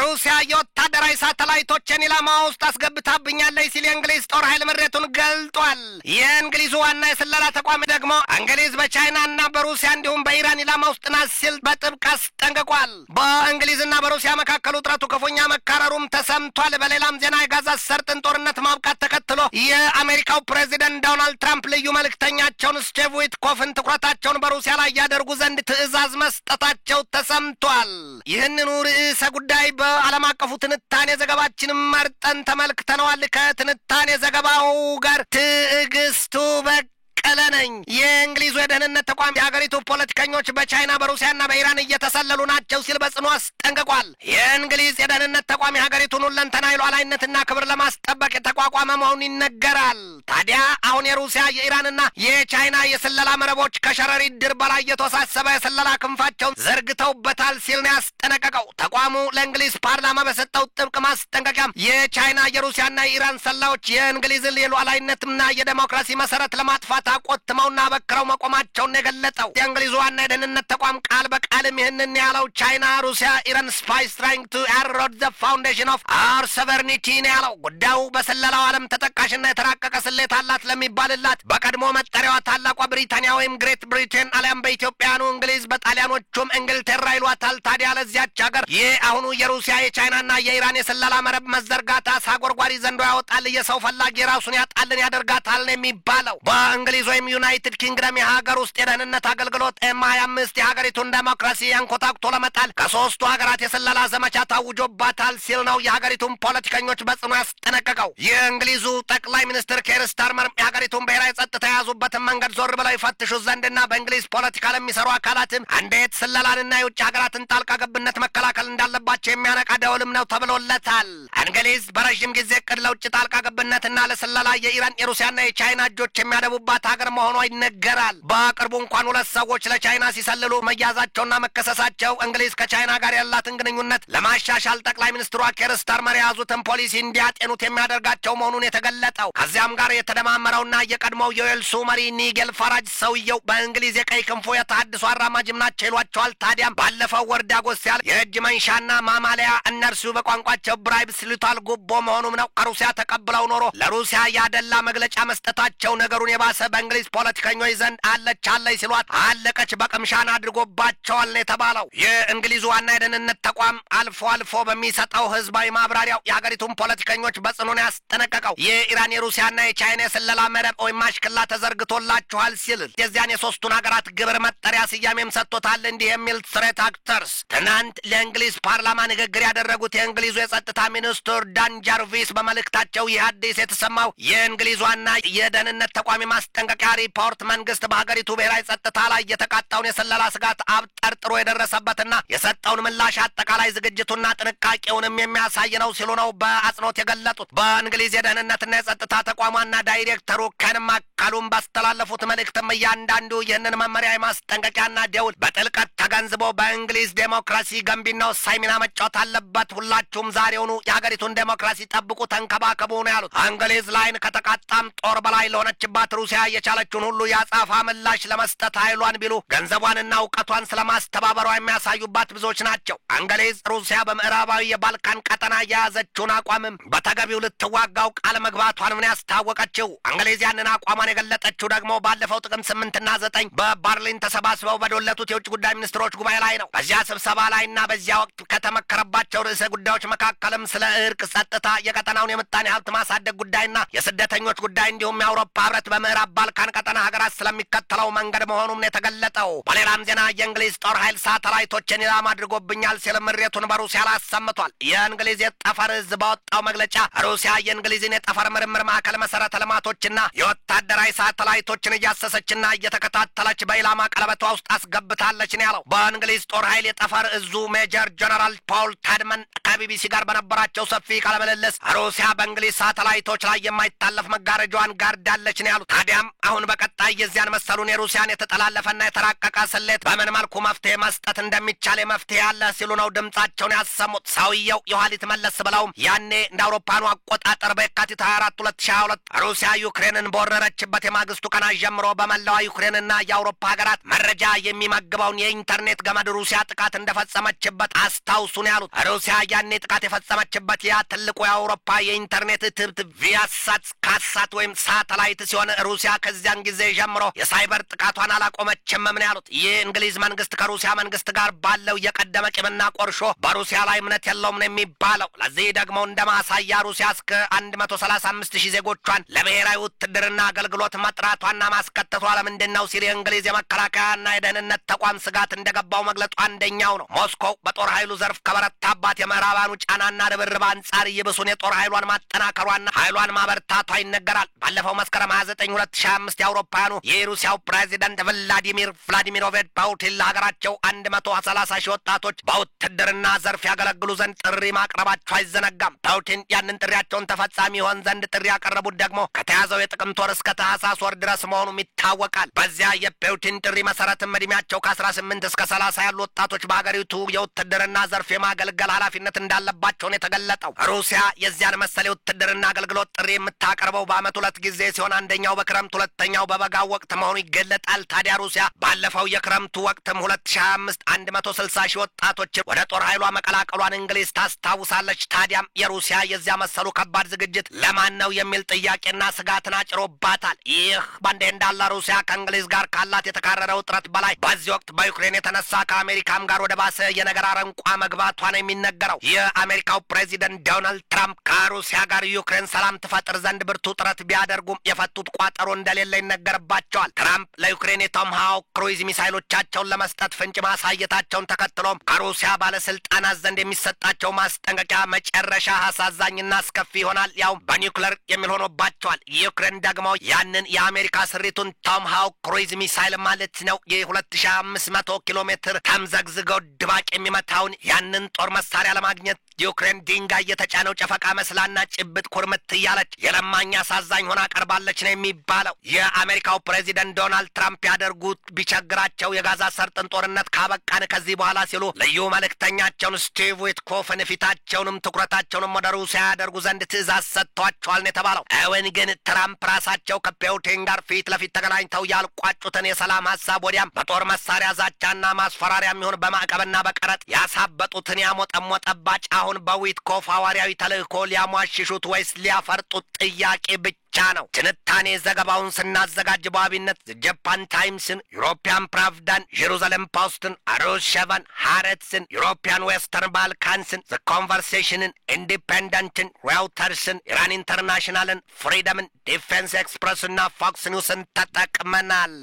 ሩሲያ የወታደራዊ ሳተላይቶችን ኢላማ ውስጥ አስገብታብኛለች ሲል የእንግሊዝ ጦር ኃይል ምሬቱን ገልጧል። የእንግሊዙ ዋና የስለላ ተቋም ደግሞ እንግሊዝ በቻይናና በሩሲያ እንዲሁም በኢራን ኢላማ ውስጥ ናት ሲል በጥብቅ አስጠንቅቋል። በእንግሊዝና በሩሲያ መካከል ውጥረቱ ክፉኛ መካረሩም ተሰምቷል። በሌላም ዜና የጋዛ ሰርጥን ጦርነት ማብቃት ተከትሎ የአሜሪካው ፕሬዚደንት ዶናልድ ትራምፕ ልዩ መልእክተኛቸውን ስቲቭ ዊትኮፍን ትኩረታቸውን በሩሲያ ላይ ያደርጉ ዘንድ ትዕዛዝ መስጠታቸው ተሰምቷል። ይህንኑ ርዕሰ ጉዳይ በዓለም አቀፉ ትንታኔ ዘገባችን መርጠን ተመልክተነዋል። ከትንታኔ ዘገባው ጋር ትዕግስቱ በቀለ ነኝ። የእንግሊዙ የደህንነት ተቋም የሀገሪቱ ፖለቲከኞች በቻይና በሩሲያና በኢራን እየተሰለሉ ናቸው ሲል በጽኑ አስጠንቅቋል። የእንግሊዝ የደህንነት ተቋም የሀገሪቱን ሁለንተናዊ ሉዓላዊነትና ክብር ለማስጠበቅ የተቋቋመ መሆኑን ይነገራል። ታዲያ አሁን የሩሲያ የኢራንና የቻይና የስለላ መረቦች ከሸረሪት ድር በላይ የተወሳሰበ የስለላ ክንፋቸውን ዘርግተውበታል ሲል ነው ያስጠነቀቀው። ተቋሙ ለእንግሊዝ ፓርላማ በሰጠው ጥብቅ ማስጠንቀቂያም የቻይና የሩሲያና የኢራን ሰላዮች የእንግሊዝን የሉዓላዊነትና የዴሞክራሲ መሰረት ለማጥፋት አቆትመውና በክረው መቆማቸውን የገለጠው የእንግሊዙ ዋና የደህንነት ተቋም ቃል በቃልም ይህንን ያለው ቻይና፣ ሩሲያ፣ ኢራን ስፓይስ ትራይንግ ቱ ኤሮድ ዘ ፋውንዴሽን ኦፍ አወር ሶቨርኒቲ ነው ያለው። ጉዳዩ በስለላው ዓለም ተጠቃሽና የተራቀቀ ስሌት አላት ለሚባልላት በቀድሞ መጠሪያዋ ታላቋ ብሪታንያ ወይም ግሬት ብሪቴን አሊያም በኢትዮጵያኑ እንግሊዝ በጣሊያኖቹም እንግልቴራ ይሏታል። ታዲያ ለዚያች ሀገር ይህ አሁኑ የሩሲያ የቻይናና የኢራን የስለላ መረብ መዘርጋታ ሳጎርጓሪ ዘንዶ ያወጣል፣ የሰው ፈላጊ ራሱን ያጣልን ያደርጋታል ነው የሚባለው። በእንግሊዝ ወይም ዩናይትድ ኪንግደም የሀገር ውስጥ የደህንነት አገልግሎት M25 የሀገሪቱን ዴሞክራሲ አንኮታክቶ ለመጣል ከሶስቱ ሀገራት የስለላ ዘመቻ ታውጆባታል ሲል ነው የሀገሪቱን ፖለቲከኞች በጽኑ ያስጠነቀቀው። የእንግሊዙ ጠቅላይ ሚኒስትር ኬር ስታርመር የሀገሪቱን ብሔራዊ ጸጥታ የያዙበትን መንገድ ዞር ብለው ይፈትሹ ዘንድና በእንግሊዝ ፖለቲካ ለሚሰሩ አካላትም እንዴት ስለላንና የውጭ ሀገራትን ጣልቃ ገብነት መከላከል እንዳለባቸው የሚያነቃ ደወልም ነው ተብሎለታል። እንግሊዝ በረዥም ጊዜ እቅድ ለውጭ ጣልቃ ገብነትና ለስለላ የኢራን የሩሲያና የቻይና እጆች የሚያደቡባት ሀገር መሆኗ ይነገራል። በቅርቡ እንኳን ሁለት ሰዎች ለቻይና ሲሰልሉ መያዛቸውና መከሰሳቸው እንግሊዝ ከቻይና ጋር ያላትን ግንኙነት ለማሻሻል ጠቅላይ ሚኒስትሯ ኬር ስታርመር የያዙትን ፖሊሲ እንዲያጤኑት የሚያደርጋቸው መሆኑን የተገለጠው ከዚያም ጋር የተደማመረውና የቀድሞው የዌልሱ መሪ ኒጌል ፋራጅ ሰውየው በእንግሊዝ የቀይ ክንፉ የተሐድሶ አራማጅም ናቸው ይሏቸዋል። ታዲያም ባለፈው ወር ዳጎስ ያለ የእጅ መንሻና ማማለያ እነርሱ በቋንቋቸው ብራይብስ ይሉታል ጉቦ መሆኑም ነው ከሩሲያ ተቀብለው ኖሮ ለሩሲያ ያደላ መግለጫ መስጠታቸው ነገሩን የባሰ በእንግሊዝ ፖለቲከኞች ዘንድ አለች ሲሏት አለቀች በቅምሻን አድርጎባቸዋል የተባለው የእንግሊዙ ዋና የደህንነት ተቋም አልፎ አልፎ በሚሰጠው ህዝባዊ ማብራሪያው የሀገሪቱን ፖለቲከኞች በጽኑ ነው ያስጠነቀቀው። የኢራን የሩሲያና የቻይና የስለላ መረብ ወይም ማሽክላ ተዘርግቶላችኋል ሲል የዚያን የሶስቱን ሀገራት ግብር መጠሪያ ስያሜም ሰጥቶታል። እንዲህ የሚል ትሬት አክተርስ ትናንት ለእንግሊዝ ፓርላማ ንግግር ያደረጉት የእንግሊዙ የጸጥታ ሚኒስትር ዳን ጃርቪስ በመልእክታቸው ይህ አዲስ የተሰማው የእንግሊዝ ዋና የደህንነት ተቋም ማስጠንቀቂያ ሪፖርት መንግስት በሀገሪቱ ብሔራዊ ጸጥታ ላይ የተቃጣውን የስለላ ስጋት አብጠርጥሮ የደረሰበትና የሰጠውን ምላሽ አጠቃላይ ዝግጅቱና ጥንቃቄውንም የሚያሳይ ነው ሲሉ ነው በአጽንኦት የገለጡት። በእንግሊዝ የደህንነትና የጸጥታ ተቋም ዋና ዳይሬክተሩ ኬን ማካሉም ባስተላለፉት መልእክትም እያንዳንዱ ይህንን መመሪያ የማስጠንቀቂያና ደውል በጥልቀት ተገንዝቦ በእንግሊዝ ዴሞክራሲ ገንቢና ወሳኝ ሚና መጫወት አለበት። ሁላችሁም ዛሬውኑ የሀገሪቱን ዴሞክራሲ ጠብቁ፣ ተንከባከቡ ነው ያሉት። እንግሊዝ ላይን ከተቃጣም ጦር በላይ ለሆነችባት ሩሲያ የቻለችውን ሁሉ ያጻፋ ምላሽ ለመስጠት ኃይሏን ቢሉ ገንዘቧንና እውቀቷን ስለማስተባበሯ የሚያሳዩባት ብዙዎች ናቸው። እንግሊዝ ሩሲያ በምዕራባዊ የባልካን ቀጠና የያዘችውን አቋምም በተገቢው ልትዋጋው ቃል መግባቷን ምን ያስታወቀችው። እንግሊዝ ያንን አቋሟን የገለጠችው ደግሞ ባለፈው ጥቅምት 8ና 9 በበርሊን ተሰባስበው በዶለቱት የውጭ ጉዳይ ሚኒስትሮች ጉባኤ ላይ ነው። በዚያ ስብሰባ ላይና በዚያ ወቅት ከተመከረባቸው ርዕሰ ጉዳዮች መካከልም ስለ እርቅ፣ ጸጥታ፣ የቀጠናውን የምጣኔ ሀብት ማሳደግ ጉዳይና የስደተኞች ጉዳይ እንዲሁም የአውሮፓ ህብረት በምዕራብ ባልካን ቀጠና ሀገራት ስለሚከተለው መንገድ መሆኑም የተገለጠው። በሌላም ዜና የእንግሊዝ ጦር ኃይል ሳተላይቶችን ኢላማ አድርጎብኛል ሲል ምሬቱን በሩሲያ ላይ አሰምቷል። የእንግሊዝ የጠፈር እዝ ባወጣው መግለጫ ሩሲያ የእንግሊዝን የጠፈር ምርምር ማዕከል መሰረተ ልማቶችና የወታደራዊ ሳተላይቶችን እያሰሰችና እየተከታተለች በኢላማ ቀለበቷ ውስጥ አስገብታለች ነው ያለው። በእንግሊዝ ጦር ኃይል የጠፈር እዙ ሜጀር ጀነራል ፖል ታድመን ከቢቢሲ ጋር በነበራቸው ሰፊ ቃለ ምልልስ ሩሲያ በእንግሊዝ ሳተላይቶች ላይ የማይታለፍ መጋረጃዋን ጋርዳለች ነው ያሉት። ታዲያም አሁን በቀጣይ የዚያን መሰሉን የሩሲያን የተጠላለፈና የተራቀቀ ስሌት በምን መልኩ መፍትሄ መስጠት እንደሚቻል መፍትሄ ያለ ሲሉ ነው ድምጻቸውን ያሰሙት። ሰውየው የኋሊት መለስ ብለውም ያኔ እንደ አውሮፓኑ አቆጣጠር በየካቲት 24 2022 ሩሲያ ዩክሬንን በወረረችበት የማግስቱ ቀናት ጀምሮ በመላዋ ዩክሬንና የአውሮፓ ሀገራት መረጃ የሚመግበውን የኢንተርኔት ገመድ ሩሲያ ጥቃት እንደፈጸመችበት አስታውሱ ነው ያሉት። ሩሲያ ያኔ ያኔ ጥቃት የፈጸመችበት ያ ትልቁ የአውሮፓ የኢንተርኔት ትብት ቪያሳት ካሳት ወይም ሳተላይት ሲሆን ሩሲያ ከዚያን ጊዜ ጀምሮ የሳይበር ጥቃቷን አላቆመችም ምን ያሉት የእንግሊዝ መንግስት ከሩሲያ መንግስት ጋር ባለው የቀደመ ቂምና ቆርሾ በሩሲያ ላይ እምነት የለውም ነው የሚባለው። ለዚህ ደግሞ እንደማሳያ ሩሲያ እስከ 135,000 ዜጎቿን ለብሔራዊ ውትድርና አገልግሎት መጥራቷና ማስከተቷ ለምንድነው ሲል የእንግሊዝ የመከላከያና የደህንነት ተቋም ስጋት እንደገባው መግለጹ አንደኛው ነው። ሞስኮ በጦር ኃይሉ ዘርፍ ከበረታባት የምዕራባኑ ጫናና ርብርብ አንጻር ይብሱን የጦር ኃይሏን ማጠናከሯና ኃይሏን ማበርታቷ ይነገራል። ባለፈው መስከረም 29 2025 የአውሮፓውያኑ የሩሲያው ፕሬዚዳንት ቭላዲሚሮቪች ፑቲን ለሀገራቸው 130,000 ወጣቶች በውትድርና ዘርፍ ያገለግሉ ዘንድ ጥሪ ማቅረባቸው አይዘነጋም። ፑቲን ያንን ጥሪያቸውን ተፈጻሚ ይሆን ዘንድ ጥሪ ያቀረቡት ደግሞ ከተያዘው የጥቅምት ወር እስከ ታህሳስ ወር ድረስ መሆኑም ይታወቃል። በዚያ የፑቲን ጥሪ መሰረትም እድሜያቸው ከ18 እስከ 30 ያሉ ወጣቶች በሀገሪቱ የውትድርና ዘርፍ የማገልገል ኃላፊነት እንዳለባቸው ነው የተገለጠው። ሩሲያ የዚያን መሰል የውትድርና አገልግሎት ጥሪ የምታቀርበው በዓመት 2 ጊዜ ሲሆን አንደኛው በክረምት ሁለተኛው በበጋው ወቅት መሆኑ ይገለጣል። ታዲያ ሩሲያ ባለፈው የክረምቱ ወቅትም 2025 160,000 ወጣቶች ወደ ጦር ኃይሏ መቀላቀሏን እንግሊዝ ታስታውሳለች። ታዲያም የሩሲያ የዚያ መሰሉ ከባድ ዝግጅት ለማን ነው የሚል ጥያቄና ስጋትን አጭሮባታል። ይህ ባንዴ እንዳለ ሩሲያ ከእንግሊዝ ጋር ካላት የተካረረ ውጥረት በላይ በዚህ ወቅት በዩክሬን የተነሳ ከአሜሪካም ጋር ወደ ባሰ የነገር አረንቋ መግባቷ ነው የሚነገረው። የአሜሪካው ፕሬዚደንት ዶናልድ ትራምፕ ከሩሲያ ጋር ዩክሬን ሰላም ትፈጥር ዘንድ ብርቱ ጥረት ቢያደርጉም የፈቱት ቋጠሮ እንደሌለ ይነገርባቸዋል። ትራምፕ ለዩክሬን የቶማሃውክ ክሩይዝ ሚሳይሎቻቸውን ለመስጠት ፍንጭ ማሳየታቸውን ተከትሎም ከሩሲያ ባለስልጣናት ዘንድ የሚሰጣቸው ማስጠንቀቂያ መጨረሻ አሳዛኝና አስከፊ ይሆናል። ያው በኒውክሌር የሚል ሆኖባቸዋል። ዩክሬን ደግሞ ያንን የአሜሪካ ስሪቱን ቶማሃውክ ክሩይዝ ሚሳይል ማለት ነው የ2500 ኪሎ ሜትር ተምዘግዝገው ድባቅ የሚመታውን ያንን ጦር መሳሪያ ለማግኘት ዩክሬን ድንጋይ የተጫነው ጨፈቃ መስላና ጭብጥ ኩርምት እያለች የለማኝ አሳዛኝ ሆና ቀርባለች ነው የሚባለው። የአሜሪካው ፕሬዚደንት ዶናልድ ትራምፕ ያደርጉት ቢቸግራቸው የጋዛ ሰርጥን ጦርነት ካበቃን ከዚህ በኋላ ሲሉ ልዩ መልእክተኛቸውን ስቲቭ ዊትኮፍን ፊታቸውንም ትኩረታቸውንም ወደ ሩሲያ ያደርጉ ዘንድ ትእዛዝ ሰጥቷቸዋል ነው የተባለው። እውን ግን ትራምፕ ራሳቸው ከፑቲን ጋር ፊት ለፊት ተገናኝተው ያልቋጩትን የሰላም ሀሳብ ወዲያም በጦር መሳሪያ ዛቻና ማስፈራሪያ የሚሆን በማዕቀብና በቀረጥ ያሳበጡትን ያሞጠሞጠባጭ አሁን በዊትኮፍ ሐዋርያዊ ተልእኮ ሊያሟሽሹት ወይስ ሊያፈርጡት ጥያቄ ብቻ ነው። ትንታኔ ዘገባውን ስናዘጋጅ በዋቢነት ጃፓን ታይምስን፣ ዩሮፒያን ፕራቭዳን፣ ጄሩሳሌም ፖስትን፣ አሮስ ሸቫን፣ ሃሬትስን፣ ዩሮፒያን ዌስተርን ባልካንስን፣ ዘ ኮንቨርሴሽንን፣ ኢንዲፔንደንትን፣ ሬውተርስን፣ ኢራን ኢንተርናሽናልን፣ ፍሪደምን፣ ዲፌንስ ኤክስፕረስና ፎክስ ኒውስን ተጠቅመናል።